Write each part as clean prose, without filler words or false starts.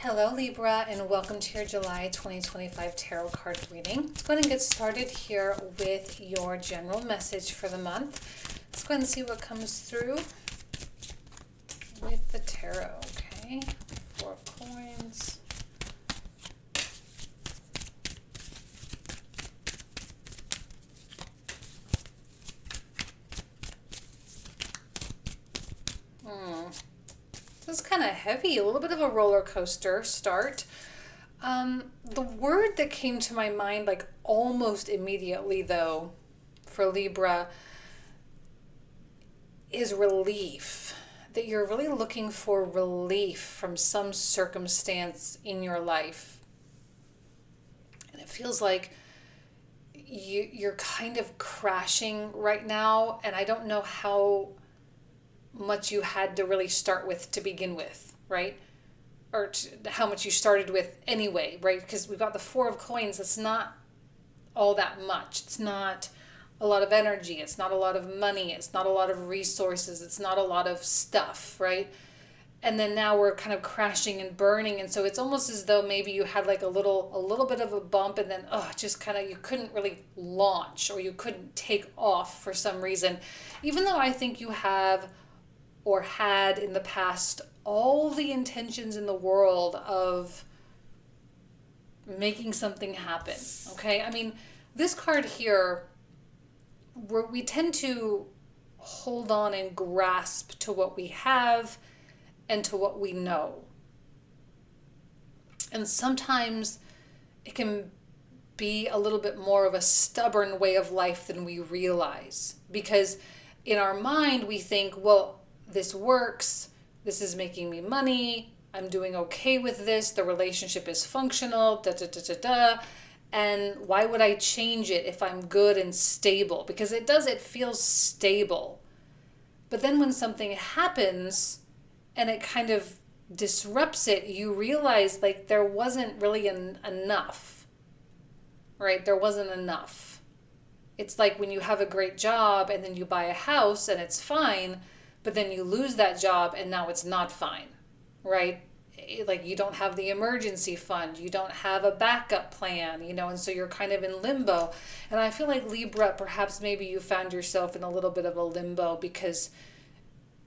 Hello Libra, and welcome to your July 2025 tarot card reading. Let's go ahead and get started here with your general message for the month. Let's go ahead and see what comes through with the tarot, okay? Four of Coins. This is kind of heavy, a little bit of a roller coaster start. The word that came to my mind like almost immediately though for Libra is relief. That you're really looking for relief from some circumstance in your life. And it feels like you're kind of crashing right now, and I don't know how much you had to really start with to begin with, right? Or how much you started with anyway, right? Because we've got the Four of Coins. It's not all that much. It's not a lot of energy. It's not a lot of money. It's not a lot of resources. It's not a lot of stuff, right? And then now we're kind of crashing and burning, and so it's almost as though maybe you had like a little bit of a bump, and then just kind of you couldn't really launch, or you couldn't take off for some reason, even though I think you have or had in the past all the intentions in the world of making something happen. Okay, I mean, this card here, we tend to hold on and grasp to what we have and to what we know. And sometimes it can be a little bit more of a stubborn way of life than we realize. Because in our mind, we think, well, this works, this is making me money, I'm doing okay with this, the relationship is functional, and why would I change it if I'm good and stable? Because it feels stable. But then when something happens and it kind of disrupts it, you realize like there wasn't really enough, right? There wasn't enough. It's like when you have a great job and then you buy a house and it's fine, but then you lose that job and now it's not fine, right? Like you don't have the emergency fund, you don't have a backup plan, and so you're kind of in limbo. And I feel like Libra, perhaps maybe you found yourself in a little bit of a limbo because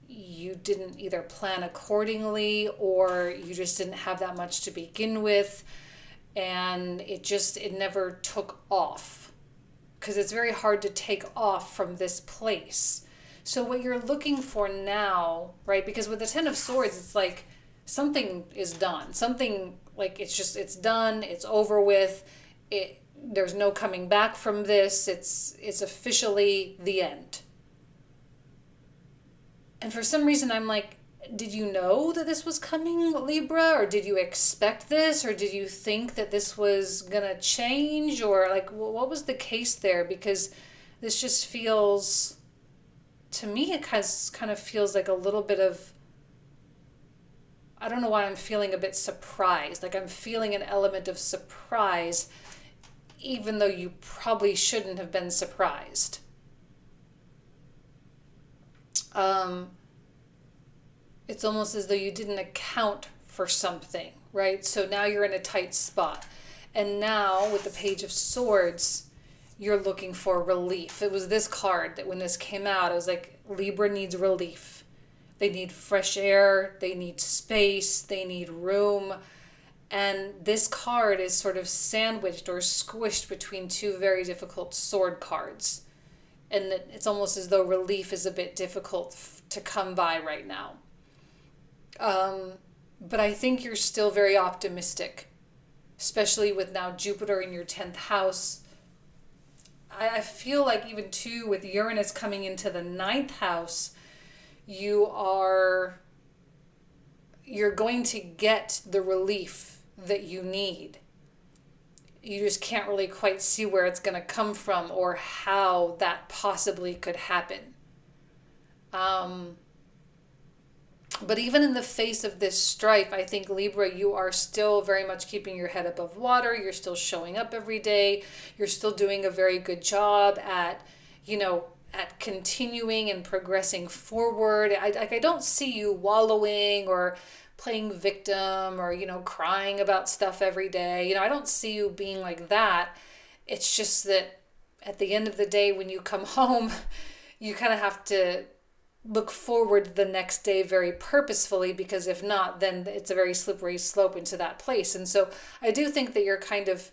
you didn't either plan accordingly, or you just didn't have that much to begin with, and it never took off, because it's very hard to take off from this place. So what you're looking for now, right? Because with the Ten of Swords, it's like something is done. Something like it's done. It's over with. There's no coming back from this. It's officially the end. And for some reason, I'm like, did you know that this was coming, Libra? Or did you expect this? Or did you think that this was gonna change? Or like, what was the case there? Because this just feels, to me, it kind of feels like a little bit of, I don't know why I'm feeling a bit surprised. Like I'm feeling an element of surprise, even though you probably shouldn't have been surprised. It's almost as though you didn't account for something, right? So now you're in a tight spot. And now with the Page of Swords, you're looking for relief. It was this card that when this came out, I was like, Libra needs relief. They need fresh air, they need space, they need room. And this card is sort of sandwiched or squished between two very difficult sword cards. And it's almost as though relief is a bit difficult to come by right now. But I think you're still very optimistic, especially with now Jupiter in your 10th house. I feel like even too with Uranus coming into the 9th house, you're going to get the relief that you need. You just can't really quite see where it's going to come from or how that possibly could happen. But even in the face of this strife, I think, Libra, you are still very much keeping your head above water. You're still showing up every day. You're still doing a very good job at continuing and progressing forward. I don't see you wallowing or playing victim or, crying about stuff every day. I don't see you being like that. It's just that at the end of the day, when you come home, you kind of have to look forward to the next day very purposefully, because if not, then it's a very slippery slope into that place. And so I do think that you're kind of,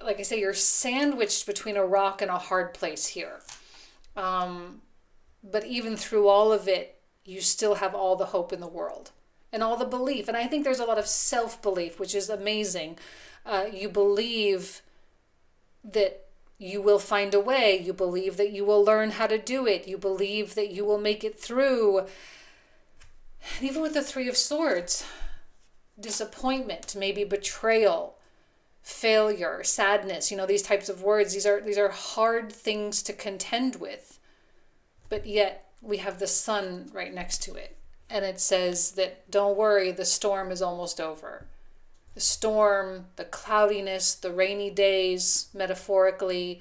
like I say, you're sandwiched between a rock and a hard place here. But even through all of it, you still have all the hope in the world and all the belief. And I think there's a lot of self-belief, which is amazing. You believe that you will find a way. You believe that you will learn how to do it. You believe that you will make it through. And even with the Three of Swords, disappointment, maybe betrayal, failure, sadness, these types of words, these are hard things to contend with. But yet we have the sun right next to it. And it says that, don't worry, the storm is almost over. The storm, the cloudiness, the rainy days, metaphorically,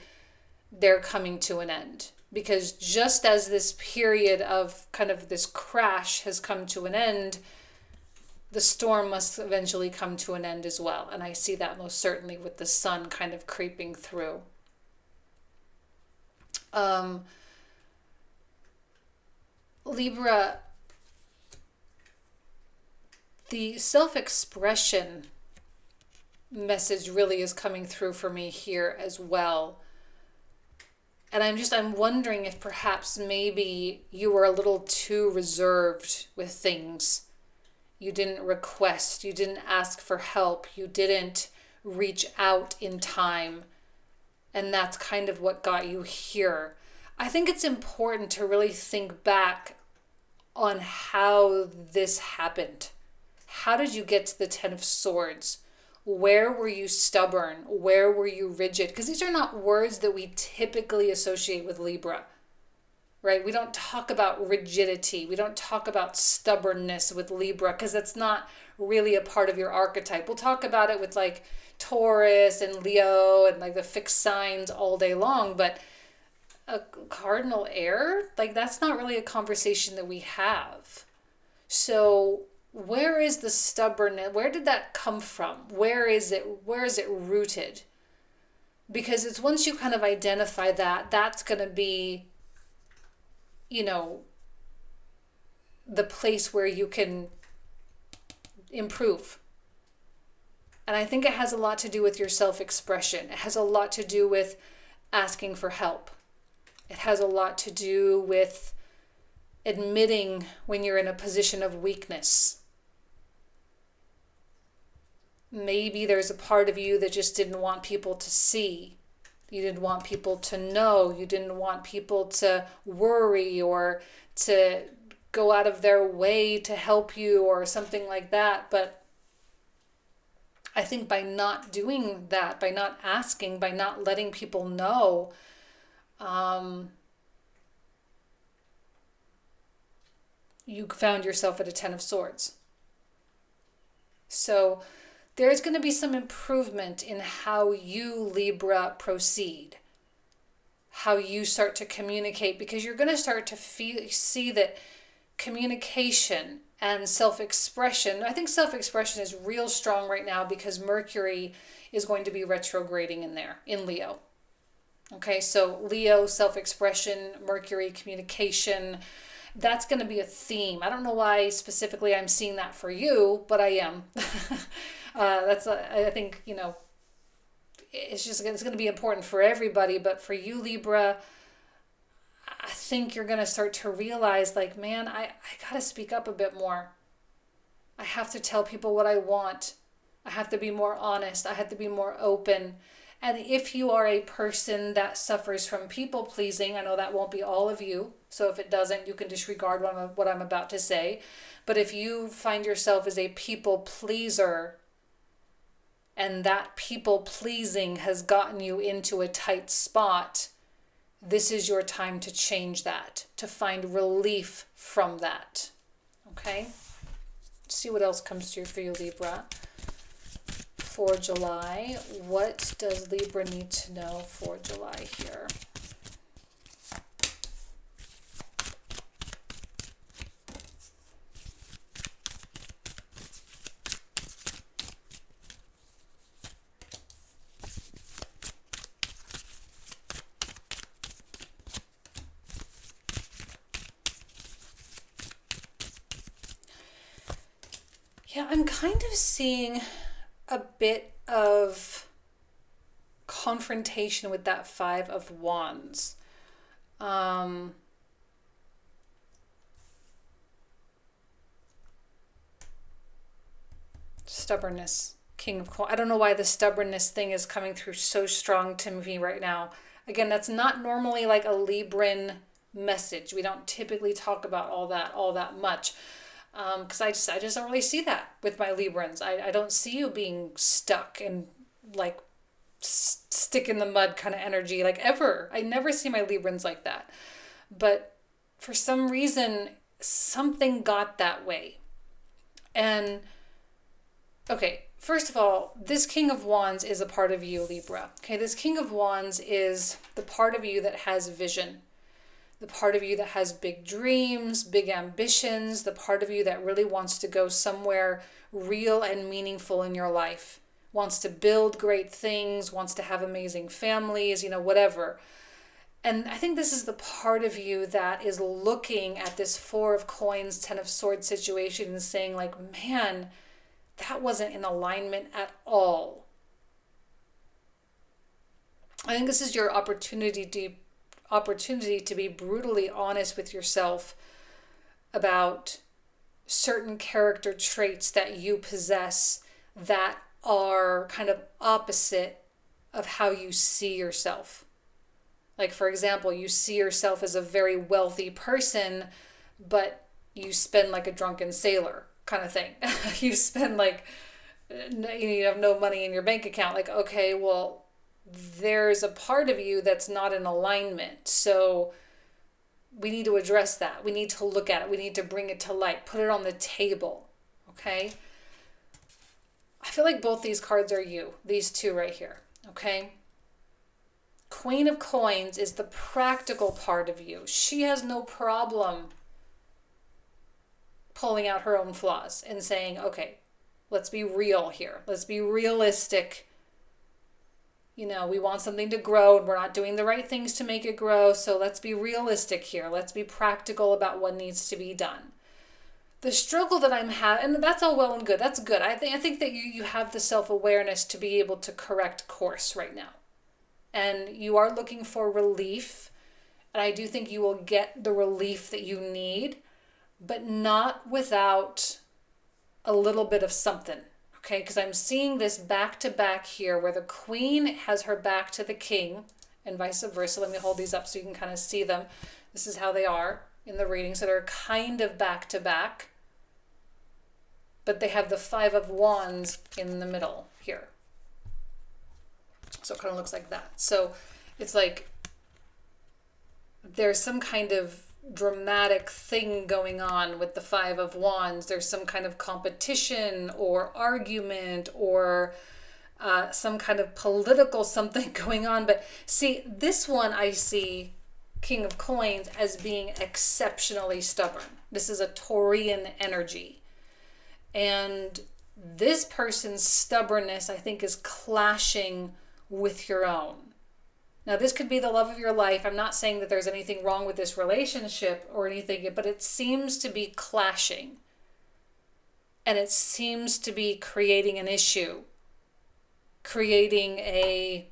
they're coming to an end. Because just as this period of kind of this crash has come to an end, the storm must eventually come to an end as well. And I see that most certainly with the sun kind of creeping through. Libra, the self-expression message really is coming through for me here as well. And I'm wondering if perhaps maybe you were a little too reserved with things. You didn't request, you didn't ask for help, you didn't reach out in time. And that's kind of what got you here. I think it's important to really think back on how this happened. How did you get to the Ten of Swords? Where were you stubborn? Where were you rigid? Because these are not words that we typically associate with Libra, right? We don't talk about rigidity. We don't talk about stubbornness with Libra, because that's not really a part of your archetype. We'll talk about it with like Taurus and Leo and like the fixed signs all day long, but a cardinal air, like that's not really a conversation that we have. So where is the stubbornness? Where did that come from? Where is it rooted? Because it's once you kind of identify that, that's going to be, the place where you can improve. And I think it has a lot to do with your self-expression. It has a lot to do with asking for help. It has a lot to do with admitting when you're in a position of weakness. Maybe there's a part of you that just didn't want people to see. You didn't want people to know. You didn't want people to worry or to go out of their way to help you or something like that. But I think by not doing that, by not asking, by not letting people know, you found yourself at a Ten of Swords. So there's going to be some improvement in how you, Libra, proceed, how you start to communicate, because you're going to start to see that communication and self-expression, I think self-expression is real strong right now because Mercury is going to be retrograding in there, in Leo. Okay, so Leo, self-expression, Mercury, communication, that's going to be a theme. I don't know why specifically I'm seeing that for you, but I am. I think, it's going to be important for everybody, but for you, Libra, I think you're going to start to realize, like, man, I got to speak up a bit more. I have to tell people what I want. I have to be more honest. I have to be more open. And if you are a person that suffers from people pleasing, I know that won't be all of you. So if it doesn't, you can disregard what I'm about to say. But if you find yourself as a people pleaser, and that people pleasing has gotten you into a tight spot, this is your time to change that, to find relief from that. Okay? Let's see what else comes through for you, Libra. For July, what does Libra need to know for July here? I'm kind of seeing a bit of confrontation with that Five of Wands. Stubbornness, King of Coins. I don't know why the stubbornness thing is coming through so strong to me right now. Again, that's not normally like a Libran message. We don't typically talk about all that much. Because I just don't really see that with my Librans. I don't see you being stuck and like stick in the mud kind of energy, like ever. I never see my Librans like that. But for some reason, something got that way. And okay, first of all, this King of Wands is a part of you, Libra. Okay, this King of Wands is the part of you that has vision, the part of you that has big dreams, big ambitions, the part of you that really wants to go somewhere real and meaningful in your life, wants to build great things, wants to have amazing families, whatever. And I think this is the part of you that is looking at this Four of Coins, Ten of Swords situation and saying like, man, that wasn't in alignment at all. I think this is your opportunity to be brutally honest with yourself about certain character traits that you possess that are kind of opposite of how you see yourself. Like, for example, you see yourself as a very wealthy person, but you spend like a drunken sailor kind of thing. You spend like, you have no money in your bank account. Like, okay, well, there's a part of you that's not in alignment. So we need to address that. We need to look at it. We need to bring it to light, put it on the table. Okay. I feel like both these cards are you, these two right here. Okay. Queen of Coins is the practical part of you. She has no problem pulling out her own flaws and saying, okay, let's be real here. Let's be realistic. We want something to grow and we're not doing the right things to make it grow. So let's be realistic here. Let's be practical about what needs to be done. The struggle that I'm having, and that's all well and good. That's good. I think that you have the self-awareness to be able to correct course right now. And you are looking for relief. And I do think you will get the relief that you need, but not without a little bit of something. Okay, because I'm seeing this back to back here where the Queen has her back to the King and vice versa. Let me hold these up so you can kind of see them. This is how they are in the reading. So they're kind of back to back, but they have the Five of Wands in the middle here. So it kind of looks like that. So it's like there's some kind of dramatic thing going on with the Five of Wands. There's some kind of competition or argument or some kind of political something going on. But see, this one I see King of Coins as being exceptionally stubborn. This is a Taurian energy. And this person's stubbornness, I think, is clashing with your own. Now, this could be the love of your life. I'm not saying that there's anything wrong with this relationship or anything, but it seems to be clashing. And it seems to be creating an issue, creating a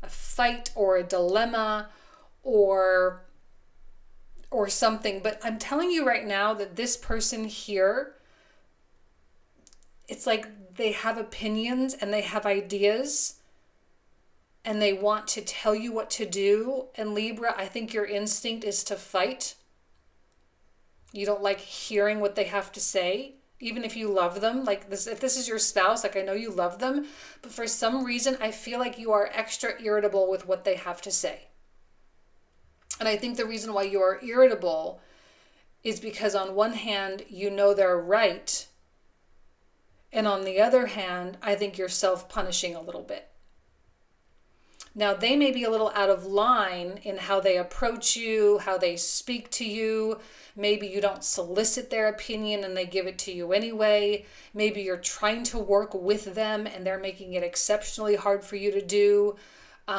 fight or a dilemma or something. But I'm telling you right now that this person here, it's like they have opinions and they have ideas and they want to tell you what to do. And Libra, I think your instinct is to fight. You don't like hearing what they have to say, even if you love them. Like this, if this is your spouse, like I know you love them, but for some reason, I feel like you are extra irritable with what they have to say. And I think the reason why you are irritable is because on one hand, you know they're right. And on the other hand, I think you're self-punishing a little bit. Now, they may be a little out of line in how they approach you, how they speak to you. Maybe you don't solicit their opinion and they give it to you anyway. Maybe you're trying to work with them and they're making it exceptionally hard for you to do.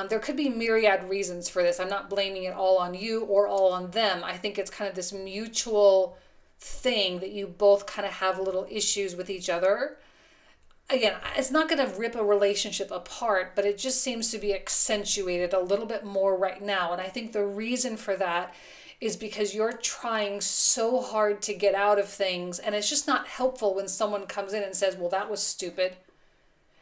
There could be myriad reasons for this. I'm not blaming it all on you or all on them. I think it's kind of this mutual thing that you both kind of have little issues with each other. Again, it's not going to rip a relationship apart, but it just seems to be accentuated a little bit more right now. And I think the reason for that is because you're trying so hard to get out of things, and it's just not helpful when someone comes in and says, well, that was stupid.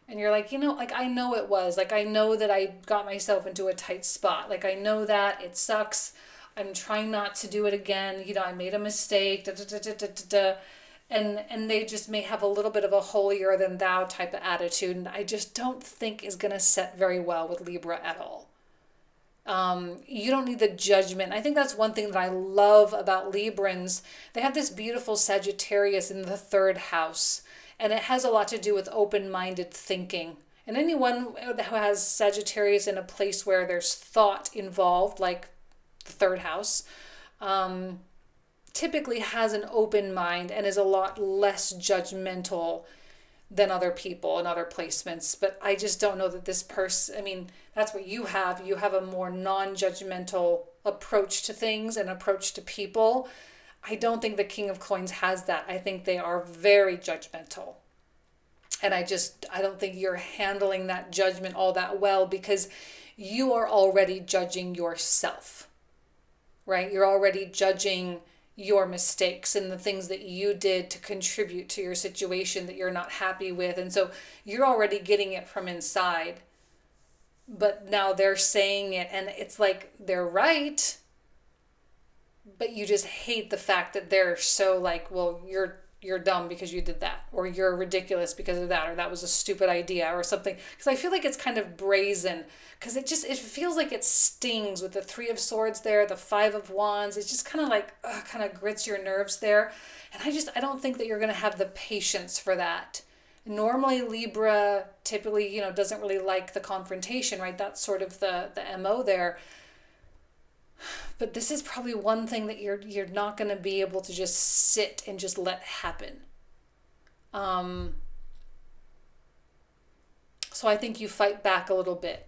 And you're like, like, I know it was. Like, I know that I got myself into a tight spot. Like, I know that it sucks. I'm trying not to do it again. I made a mistake. Da, da, da, da, da, da, da. And they just may have a little bit of a holier than thou type of attitude. And I just don't think is going to set very well with Libra at all. You don't need the judgment. I think that's one thing that I love about Librans. They have this beautiful Sagittarius in the 3rd house. And it has a lot to do with open-minded thinking. And anyone who has Sagittarius in a place where there's thought involved, like the 3rd house, typically has an open mind and is a lot less judgmental than other people and other placements. But I just don't know that this person, that's what you have. You have a more non-judgmental approach to things and approach to people. I don't think the King of Coins has that. I think they are very judgmental. And I don't think you're handling that judgment all that well, because you are already judging yourself, right? You're already judging your mistakes and the things that you did to contribute to your situation that you're not happy with. And so you're already getting it from inside. But now they're saying it, and it's like they're right, but you just hate the fact that they're so like, well, you're dumb because you did that, or you're ridiculous because of that, or that was a stupid idea or something. Because I feel like it's kind of brazen, because it feels like it stings with the 3 of Swords there, the 5 of Wands. It's just kind of like, kind of grits your nerves there. And I don't think that you're going to have the patience for that. Normally Libra typically, doesn't really like the confrontation, right? That's sort of the MO there. But this is probably one thing that you're not going to be able to just sit and just let happen. So I think you fight back a little bit.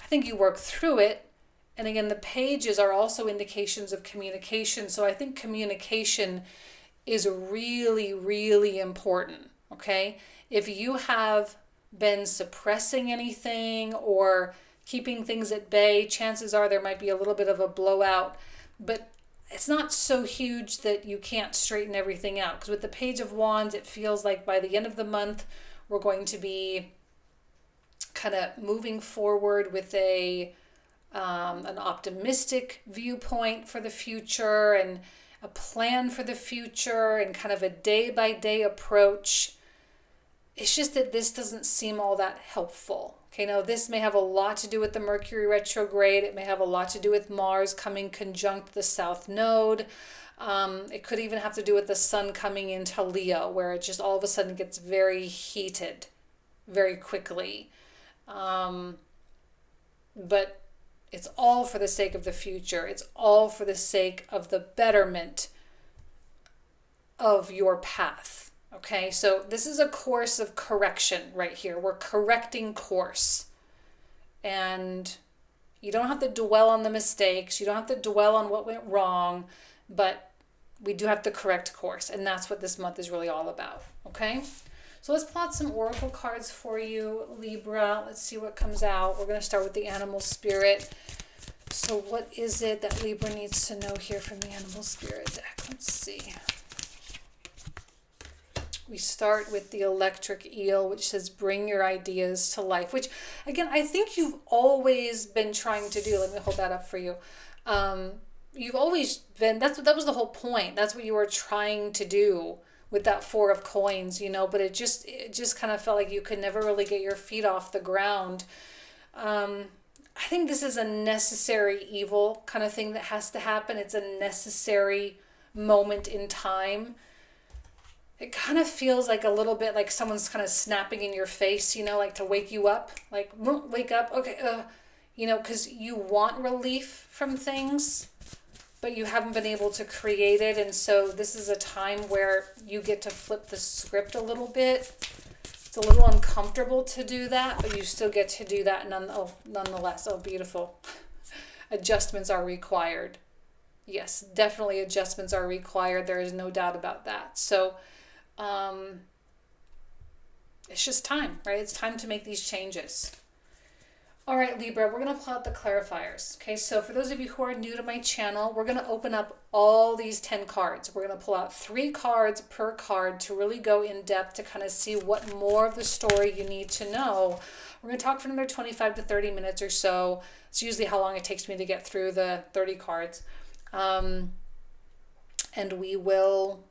I think you work through it. And again, the pages are also indications of communication. So I think communication is really, really important. Okay? If you have been suppressing anything or keeping things at bay, chances are there might be a little bit of a blowout, but it's not so huge that you can't straighten everything out. Because with the Page of Wands, it feels like by the end of the month, we're going to be kind of moving forward with an optimistic viewpoint for the future and a plan for the future and kind of a day-by-day approach. It's just that this doesn't seem all that helpful. Okay, now this may have a lot to do with the Mercury retrograde. It may have a lot to do with Mars coming conjunct the South Node. It could even have to do with the Sun coming into Leo, where it just all of a sudden gets very heated very quickly. But it's all for the sake of the future. It's all for the sake of the betterment of your path. Okay, so this is a course of correction right here. We're correcting course. And you don't have to dwell on the mistakes. You don't have to dwell on what went wrong. But we do have to correct course. And that's what this month is really all about. Okay, so let's plot some oracle cards for you, Libra. Let's see what comes out. We're going to start with the animal spirit. So what is it that Libra needs to know here from the animal spirit deck? Let's see. We start with the electric eel, which says, bring your ideas to life, which, again, I think you've always been trying to do. Let me hold that up for you. You've always been, that was the whole point. That's what you were trying to do with that 4 of coins, but it just kind of felt like you could never really get your feet off the ground. I think this is a necessary evil kind of thing that has to happen. It's a necessary moment in time. It kind of feels like a little bit like someone's kind of snapping in your face, like to wake you up, like, wake up, okay, because you want relief from things, but you haven't been able to create it. And so this is a time where you get to flip the script a little bit. It's a little uncomfortable to do that, but you still get to do that nonetheless. Oh, beautiful. Adjustments are required. Yes, definitely adjustments are required. There is no doubt about that. So it's just time, right? It's time to make these changes. All right, Libra, we're going to pull out the clarifiers. Okay, so for those of you who are new to my channel, we're going to open up all these 10 cards. We're going to pull out 3 cards per card to really go in depth to kind of see what more of the story you need to know. We're going to talk for another 25 to 30 minutes or so. It's usually how long it takes me to get through the 30 cards. And we will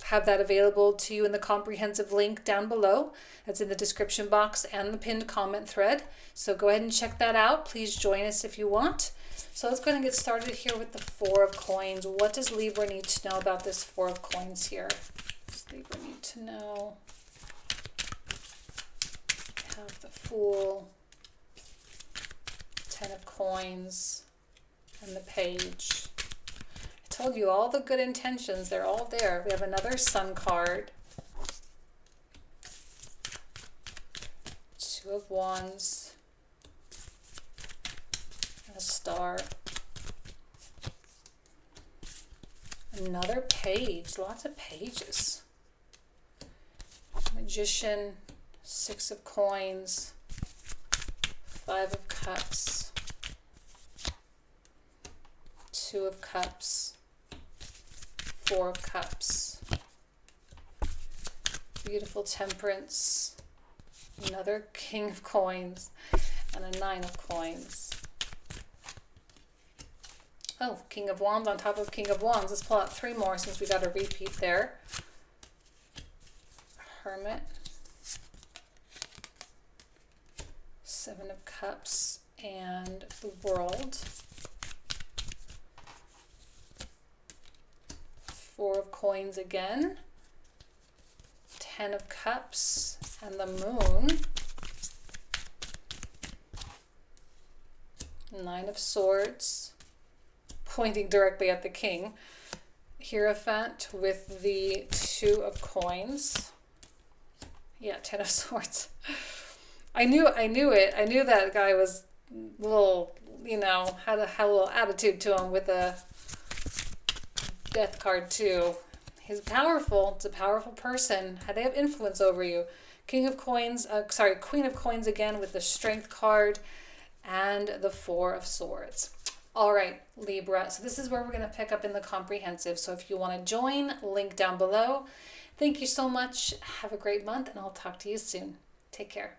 have that available to you in the comprehensive link down below. That's in the description box and the pinned comment thread. So go ahead and check that out. Please join us if you want. So let's go ahead and get started here with the 4 of coins. What does Libra need to know about this 4 of coins here? What does Libra need to know? We have the Fool, 10 of coins, and the Page. Told you all the good intentions, they're all there. We have another Sun card, 2 of Wands, and a Star. Another Page, lots of pages. Magician, 6 of coins, 5 of cups, 2 of cups, 4 of cups, beautiful Temperance, another King of coins, and a 9 of coins. Oh, King of Wands on top of King of Wands. Let's pull out 3 more since we got a repeat there. Hermit, 7 of cups, and the World. 4 of coins again, 10 of cups, and the Moon, 9 of swords, pointing directly at the King, Hierophant with the 2 of coins, yeah, 10 of swords. I knew it. I knew that guy was a little, you know, had a little attitude to him with a Death card too. He's powerful. It's a powerful person. They have influence over you. King of coins, Queen of coins again with the Strength card and the 4 of swords. All right, Libra. So this is where we're going to pick up in the comprehensive. So if you want to join, link down below. Thank you so much. Have a great month, and I'll talk to you soon. Take care.